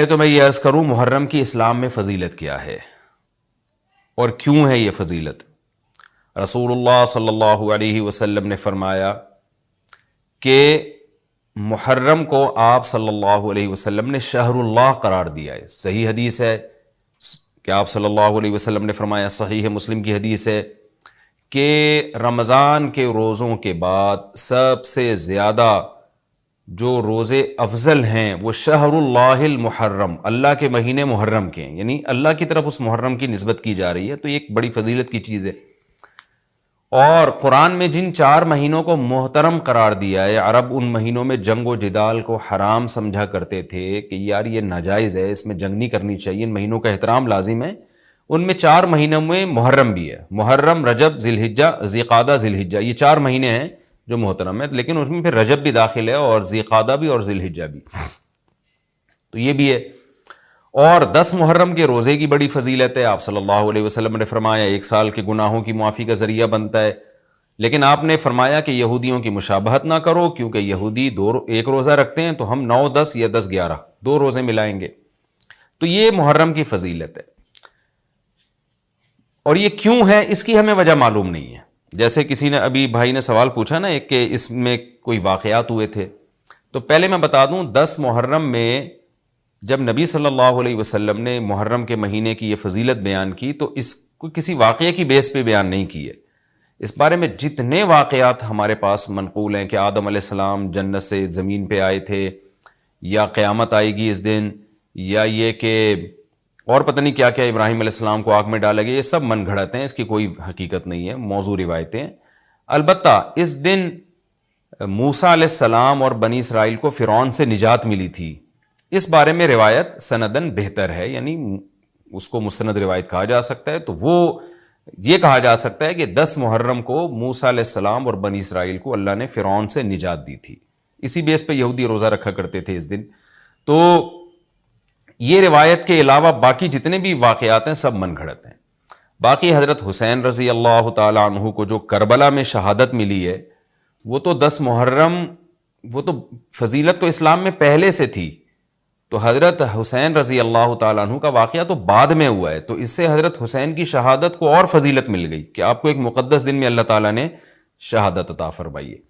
پہلے تو میں یہ عرض کروں محرم کی اسلام میں فضیلت کیا ہے اور کیوں ہے یہ فضیلت۔ رسول اللہ صلی اللہ علیہ وسلم نے فرمایا کہ محرم کو آپ صلی اللہ علیہ وسلم نے شہر اللہ قرار دیا ہے۔ صحیح حدیث ہے کہ آپ صلی اللہ علیہ وسلم نے فرمایا، صحیح مسلم کی حدیث ہے کہ رمضان کے روزوں کے بعد سب سے زیادہ جو روزے افضل ہیں وہ شہر اللہ المحرم، اللہ کے مہینے محرم کے ہیں، یعنی اللہ کی طرف اس محرم کی نسبت کی جا رہی ہے، تو یہ ایک بڑی فضیلت کی چیز ہے۔ اور قرآن میں جن 4 مہینوں کو محترم قرار دیا ہے، عرب ان مہینوں میں جنگ و جدال کو حرام سمجھا کرتے تھے کہ یار یہ ناجائز ہے، اس میں جنگ نہیں کرنی چاہیے، ان مہینوں کا احترام لازم ہے۔ ان میں 4 مہینوں میں محرم بھی ہے، محرم، رجب، ذی الحجہ، ذی قعدہ، ذی الحجہ، یہ 4 مہینے ہیں جو محترم ہے، لیکن اس میں پھر رجب بھی داخل ہے اور ذی قعدہ بھی اور ذی الحجہ بھی، تو یہ بھی ہے۔ اور 10 محرم کے روزے کی بڑی فضیلت ہے۔ آپ صلی اللہ علیہ وسلم نے فرمایا 1 سال کے گناہوں کی معافی کا ذریعہ بنتا ہے، لیکن آپ نے فرمایا کہ یہودیوں کی مشابہت نہ کرو، کیونکہ یہودی 1 روزہ رکھتے ہیں تو ہم 9، 10 یا 10، 11 2 روزے ملائیں گے۔ تو یہ محرم کی فضیلت ہے، اور یہ کیوں ہے اس کی ہمیں وجہ معلوم نہیں ہے۔ جیسے کسی نے ابھی بھائی نے سوال پوچھا نا ایک کہ اس میں کوئی واقعات ہوئے تھے، تو پہلے میں بتا دوں 10 محرم میں جب نبی صلی اللہ علیہ وسلم نے محرم کے مہینے کی یہ فضیلت بیان کی تو اس کو کسی واقعے کی بیس پہ بیان نہیں کی ہے۔ اس بارے میں جتنے واقعات ہمارے پاس منقول ہیں کہ آدم علیہ السلام جنت سے زمین پہ آئے تھے، یا قیامت آئے گی اس دن، یا یہ کہ اور پتہ نہیں کیا کیا، ابراہیم علیہ السلام کو آگ میں ڈالا گیا، یہ سب من گھڑت ہیں، اس کی کوئی حقیقت نہیں ہے، موضوع روایتیں۔ البتہ اس دن موسیٰ علیہ السلام اور بنی اسرائیل کو فرعون سے نجات ملی تھی، اس بارے میں روایت سندن بہتر ہے، یعنی اس کو مستند روایت کہا جا سکتا ہے۔ تو وہ یہ کہا جا سکتا ہے کہ 10 محرم کو موسیٰ علیہ السلام اور بنی اسرائیل کو اللہ نے فرعون سے نجات دی تھی، اسی بیس پہ یہودی روزہ رکھا کرتے تھے اس دن۔ تو یہ روایت کے علاوہ باقی جتنے بھی واقعات ہیں سب من گھڑت ہیں۔ باقی حضرت حسین رضی اللہ تعالیٰ عنہ کو جو کربلا میں شہادت ملی ہے، وہ تو 10 محرم، وہ تو فضیلت تو اسلام میں پہلے سے تھی، تو حضرت حسین رضی اللہ تعالیٰ عنہ کا واقعہ تو بعد میں ہوا ہے، تو اس سے حضرت حسین کی شہادت کو اور فضیلت مل گئی کہ آپ کو ایک مقدس دن میں اللہ تعالیٰ نے شہادت عطا فرمائی ہے۔